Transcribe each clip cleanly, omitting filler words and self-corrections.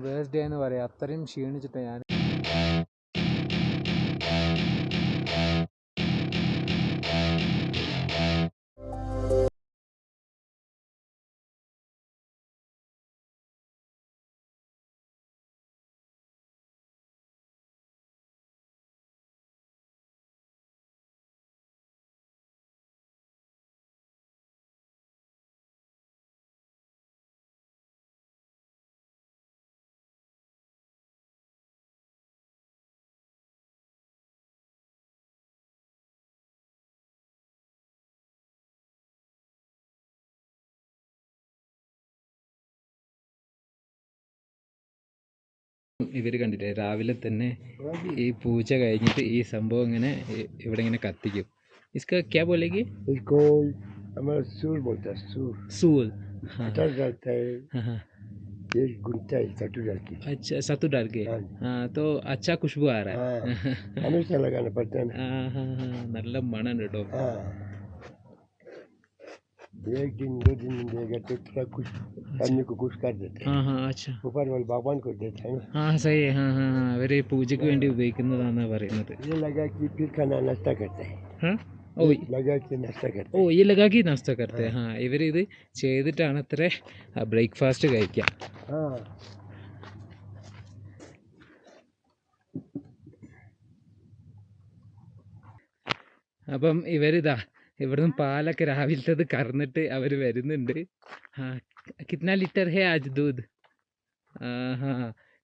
Worst day എന്ന് പറയാം. അത്രയും ക്ഷീണിച്ചിട്ട് ഞാൻ. ഇവർ കണ്ടില്ലേ രാവിലെ തന്നെ ഈ പൂജ കഴിഞ്ഞിട്ട് ഈ സംഭവം ഇങ്ങനെ ഇവിടെ ഇങ്ങനെ കത്തിക്കും. इसका क्या बोलेगी? इसको हमारा सूल बोलता है, सूल सूल. अटर डालता है, हाँ ये गुनता है सत्तू डाल के। अच्छा सत्तू डाल के. हाँ तो अच्छा खुशबू आ रहा है. हमेशा लगाना पड़ता है ना. हाँ നല്ല മണം കേട്ടോ. एक दिन 2 दिन देगा तो थोड़ा कुछ आदमी को कुछ कर देते हैं. हाँ अच्छा. ऊपर वाले भगवान को देता है ना. हाँ सही है. हाँ അവർ പൂജയ്ക്ക് വേണ്ടി ഉപയോഗിക്കുന്നതാണെന്നാണ് പറയുന്നത്. ये लगा कि फिर खाना नाश्ता करते हैं. हाँ लगा के नाश्ता करते हैं. ये लगा के नाश्ता करते हैं. हाँ ഇവർ ഇത് ചെയ്തിട്ടാണ് അത്ര ബ്രേക്ക്ഫാസ്റ്റ് കഴിക്കുക. അപ്പം ഇവരിതാ ഇവിടുന്ന് പാലൊക്കെ രാവിലത്തത് കറന്നിട്ട് അവർ വരുന്നുണ്ട്. കിतना ലിറ്റർ ഹേ ആജ് ദൂദ്?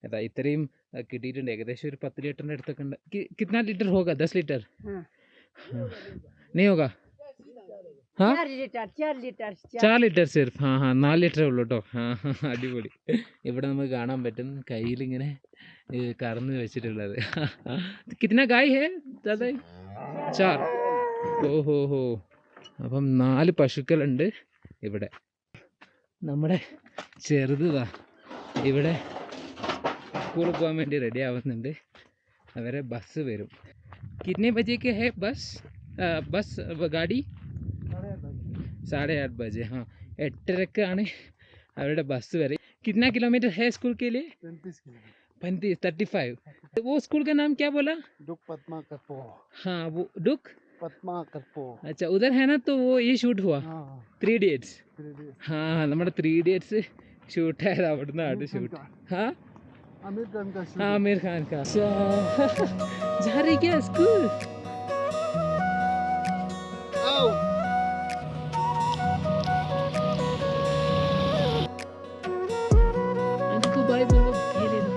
അതാ ഇത്രയും കിട്ടിയിട്ടുണ്ട്. ഏകദേശം ഒരു 10 ലിറ്ററിൻ്റെ അടുത്തൊക്കെ ഉണ്ട്. കിतना ലിറ്റർ ഹോഗാ? 10 ലിറ്റർ नहीं होगा? हाँ 4 ലിറ്റർ സിർഫ്. 4 ലിറ്ററേ ഉള്ളൂ കേട്ടോ. അടിപൊളി. ഇവിടെ നമുക്ക് കാണാൻ പറ്റും കയ്യിലിങ്ങനെ കറന്ന് വെച്ചിട്ടുള്ളത്. കിतना गाय है दादा? 4. ഓഹോ. അപ്പം 4 പശുക്കളുണ്ട് ഇവിടെ. നമ്മുടെ ചെറുതാ ഇവിടെ സ്കൂളിൽ പോകാൻ വേണ്ടി റെഡി ആവുന്നുണ്ട്. അവരെ ബസ് വരും. കിतने बजे के है बस गाड़ी? 8:30 बजे. 8:30 അവരുടെ ബസ് വരെ. कितना किलोमीटर है स्कूल के लिए? 35. वो स्कूल का नाम क्या बोला? डुक पद्मा करपो. हाँ वो डुक पद्मा करपो. अच्छा उधर है ना. तो वो ये शूट हुआ 3 Idiots. हाँ നമ്മുടെ 3 Idiots ഷൂട്ടായത് അവിടുന്ന് ഷൂട്ട്. आमिर खान का. जा रही क्या स्कूल? को बाय बोलो. ये ले लो.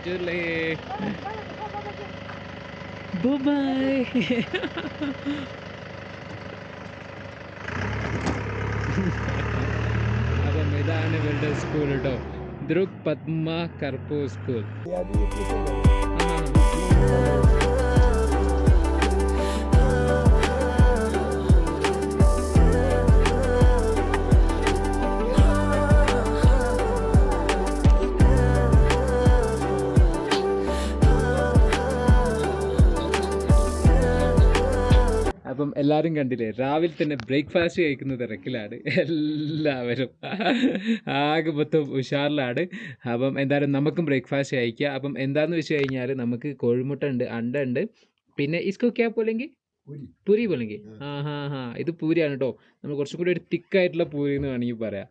चले bye. അപ്പം ഇതാണ് ഇവരുടെ സ്കൂൾ കേട്ടോ. ദ്രുക് പദ്മ കർപ്പോ സ്കൂൾ. അപ്പം എല്ലാവരും കണ്ടില്ലേ രാവിലെ തന്നെ ബ്രേക്ക്ഫാസ്റ്റ് കഴിക്കുന്ന തിരക്കിലാണ് എല്ലാവരും. ആകെ മൊത്തം ഉഷാറിലാണ്. അപ്പം എന്തായാലും നമുക്കും ബ്രേക്ക്ഫാസ്റ്റ് കഴിക്കുക. അപ്പം എന്താണെന്ന് വെച്ച് കഴിഞ്ഞാൽ നമുക്ക് കോഴിമുട്ട ഉണ്ട്, അണ്ട ഉണ്ട്, പിന്നെ ഇസ്കോ ക്യാ പോലെങ്കിൽ പൂരി പോലെങ്കിൽ. ഇത് പൂരിയാണ് കേട്ടോ. നമ്മൾ കുറച്ചും കൂടി ഒരു തിക്കായിട്ടുള്ള പൂരി എന്ന് വേണമെങ്കിൽ പറയാം.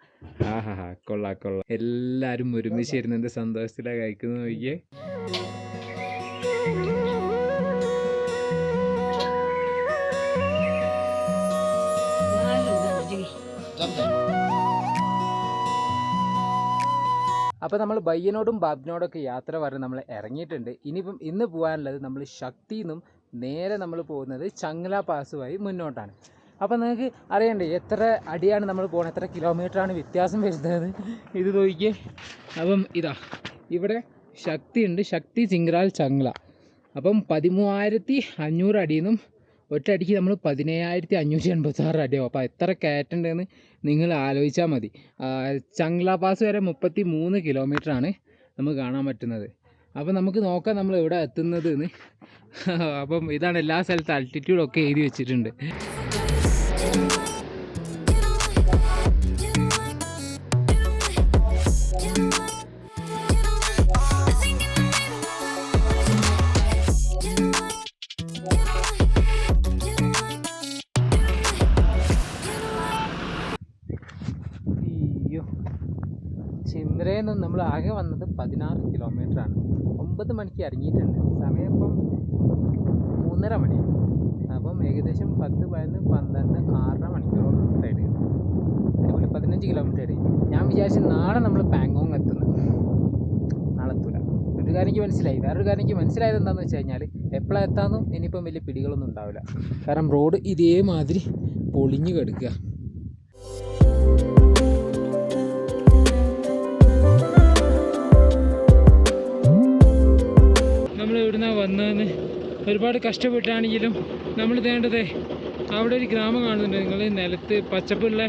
കൊള്ളാം. എല്ലാവരും ഒരുമിച്ച് ഇരുന്ന് സന്തോഷത്തിലാണ് കഴിക്കുന്നത്. നോക്കിയേ. അപ്പോൾ നമ്മൾ ബയ്യനോടും ബാബിനോടൊക്കെ യാത്ര പറഞ്ഞ് നമ്മൾ ഇറങ്ങിയിട്ടുണ്ട്. ഇനിയിപ്പം ഇന്ന് പോകാനുള്ളത് നമ്മൾ ശക്തിയിൽ നിന്നും നേരെ നമ്മൾ പോകുന്നത് ചങ്ല പാസ് വഴി മുന്നോട്ടാണ്. അപ്പോൾ നിങ്ങൾക്ക് അറിയണ്ടേ എത്ര അടിയാണ് നമ്മൾ പോകുന്നത്, എത്ര കിലോമീറ്ററാണ് വ്യത്യാസം വരുന്നത്. ഇത് നോക്കിയേ. അപ്പം ഇതാ ഇവിടെ ശക്തി ഉണ്ട്, ശക്തി ചിങ്ക്രാൽ ചങ്ല. അപ്പം 13,500 അടിയിൽ നിന്നും ഒറ്റയടിക്ക് നമ്മൾ 17,586 അടിയാവും. അപ്പോൾ എത്ര കയറ്റുണ്ടെന്ന് നിങ്ങൾ ആലോചിച്ചാൽ മതി. ചങ്ല പാസ് വരെ 33 കിലോമീറ്ററാണ് നമുക്ക് കാണാൻ പറ്റുന്നത്. അപ്പം നമുക്ക് നോക്കാം നമ്മൾ എവിടെ എത്തുന്നത് എന്ന്. അപ്പം ഇതാണ് എല്ലാ സ്ഥലത്തും അൾട്ടിറ്റ്യൂഡൊക്കെ എഴുതി വെച്ചിട്ടുണ്ട്. ചിന്ദ്രയിൽ നിന്ന് നമ്മൾ ആകെ വന്നത് 16 കിലോമീറ്ററാണ്. 9 മണിക്ക് ഇറങ്ങിയിട്ടുണ്ട്. സമയം ഇപ്പം 3:30 മണി. അപ്പം ഏകദേശം 10, 11, 12, 6.5 മണിക്കൂറോളം റൈഡ് ചെയ്തു. അടിപൊളി. 15 കിലോമീറ്റർ ഇടയിൽ. ഞാൻ വിചാരിച്ചു നാളെ നമ്മൾ പാങ്കോങ് എത്തുന്നു. നാളെ എത്തൂല. ഒരു കാര്യം എനിക്ക് മനസ്സിലായി. വേറൊരു കാര്യം എനിക്ക് മനസ്സിലായത് എന്താണെന്ന് വെച്ച് കഴിഞ്ഞാൽ എപ്പോഴാണ് എത്താമെന്നും ഇനിയിപ്പം വലിയ പിടികളൊന്നും ഉണ്ടാവില്ല. കാരണം റോഡ് ഇതേമാതിരി പൊളിഞ്ഞു കിടക്കുക. നമ്മൾ ഇവിടുന്നാണ് വന്നതെന്ന് ഒരുപാട് കഷ്ടപ്പെട്ടാണെങ്കിലും നമ്മൾ വേണ്ടത് അവിടെ ഒരു ഗ്രാമം കാണുന്നുണ്ട്. നിങ്ങൾ നിലത്ത് പച്ചപ്പുള്ള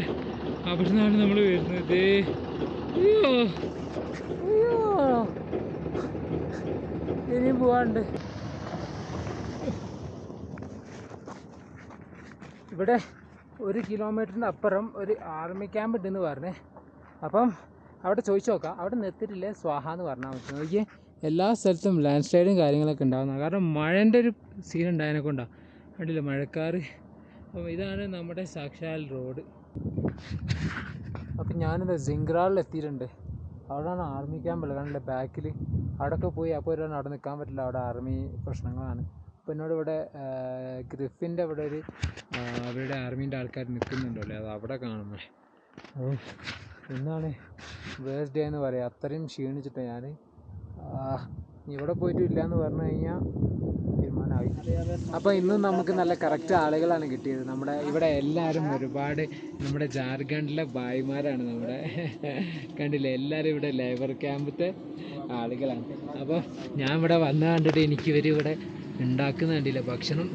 അവിടെ നിന്നാണ് നമ്മൾ വരുന്നത്. അയ്യോ അയ്യോ, ഇനിയും പോവാണ്ട്. ഇവിടെ 1 കിലോമീറ്ററിൻ്റെ അപ്പുറം ഒരു ആർമി ക്യാമ്പ് ഉണ്ടെന്ന് പറഞ്ഞേ. അപ്പം അവിടെ ചോദിച്ചു നോക്കാം. അവിടെ നിർത്തിയിട്ടില്ലേ സ്വാഹ എന്ന് പറഞ്ഞാൽ മതി. നോക്കിയേ, എല്ലാ സ്ഥലത്തും ലാൻഡ് സ്ലൈഡും കാര്യങ്ങളൊക്കെ ഉണ്ടാകുന്നത്. കാരണം മഴേൻ്റെ ഒരു സീൻ ഉണ്ടായതിനെ കൊണ്ടാണ്. കണ്ടില്ല മഴക്കാറ്. അപ്പം ഇതാണ് നമ്മുടെ സാക്ഷാൽ റോഡ്. അപ്പം ഞാനിത് സിംഗ്രാളിൽ എത്തിയിട്ടുണ്ട്. അവിടെയാണ് ആർമി ക്യാമ്പുള്ളത്. കണ്ടില്ല ബാക്കിൽ. അവിടെയൊക്കെ പോയി. അപ്പോൾ അവിടെ നിൽക്കാൻ പറ്റില്ല, അവിടെ ആർമി പ്രശ്നങ്ങളാണ്. അപ്പോൾ എന്നോട് ഇവിടെ ഗ്രിഫിൻ്റെ അവിടെ ഒരു അവരുടെ ആർമീൻ്റെ ആൾക്കാർ നിൽക്കുന്നുണ്ടല്ലോ, അത് അവിടെ കാണുന്നത്. ഇന്നാണ് വേഴ്സ് ഡേ എന്ന് പറയാം. അത്രയും ക്ഷീണിച്ചിട്ട് ഞാൻ ഇവിടെ പോയിട്ടില്ല എന്ന് പറഞ്ഞു കഴിഞ്ഞാൽ തീരുമാനമായി. അപ്പോൾ ഇന്നും നമുക്ക് നല്ല കറക്റ്റ് ആളുകളാണ് കിട്ടിയത്. നമ്മുടെ ഇവിടെ എല്ലാവരും ഒരുപാട് നമ്മുടെ ജാർഖണ്ഡിലെ ഭായിമാരാണ്. നമ്മുടെ കണ്ടില്ലേ, എല്ലാവരും ഇവിടെ ലേബർ ക്യാമ്പത്തെ ആളുകളാണ്. അപ്പോൾ ഞാൻ ഇവിടെ വന്ന് കണ്ടിട്ട് എനിക്ക് ഇവർ ഇവിടെ ഉണ്ടാക്കുന്ന കണ്ടില്ല ഭക്ഷണം.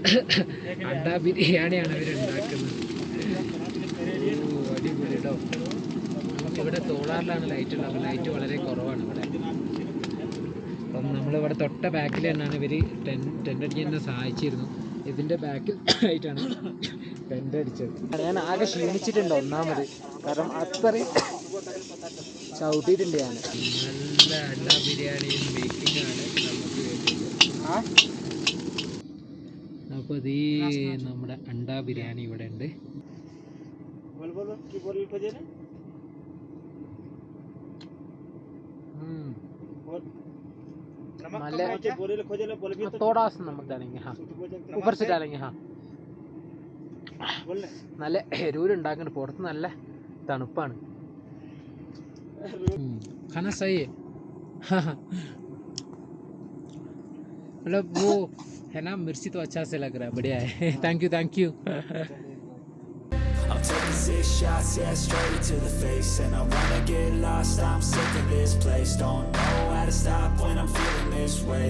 അണ്ടാ ബിരിയാണിയാണ് ഇവർ ഉണ്ടാക്കുന്നത്. അടിപൊളി കേട്ടോ. ഇവിടെ സോളാറിലാണ് ലൈറ്റ് ഉള്ളത്. അപ്പോൾ ലൈറ്റ് വളരെ കുറവാണ് ഇവിടെ. അപ്പം നമ്മളിവിടെ തൊട്ട ബാക്കിൽ തന്നെയാണ് ഇവർ ടെൻ്റ് അടിക്കാൻ എന്നെ സഹായിച്ചിരുന്നു. ഇതിൻ്റെ ബാക്കിൽ ആയിട്ടാണ് ടെൻ്റ് അടിച്ചത്. ഞാൻ ആകെ ക്ഷീണിച്ചിട്ടുണ്ട് ഒന്നാമത്. കാരണം അത്രയും ചവിട്ടിയിട്ടുണ്ട് ഞാൻ. നല്ല അണ്ടാ ബിരിയാണിയും മേക്കിങ്ങാണ് നമുക്ക് വേണ്ടത്. അപ്പോൾ ഈ നമ്മുടെ അണ്ടാ ബിരിയാണി ഇവിടെ ഉണ്ട്. थोड़ा सा नमक डालेंगे. हाँ, ऊपर से डालेंगे. हाँ, നല്ല എരിവിലുണ്ടാക്കുന്നുണ്ട്. പുറത്ത് നല്ല തണുപ്പാണ്. खाना सही है. मतलब वो है ना, मिर्ची तो अच्छा से लग रहा है. बढ़िया है. Thank you. I'm taking 6 shots, yeah, straight to the face. And I wanna get lost, I'm sick of this place. Don't know how to stop when I'm feeling this way.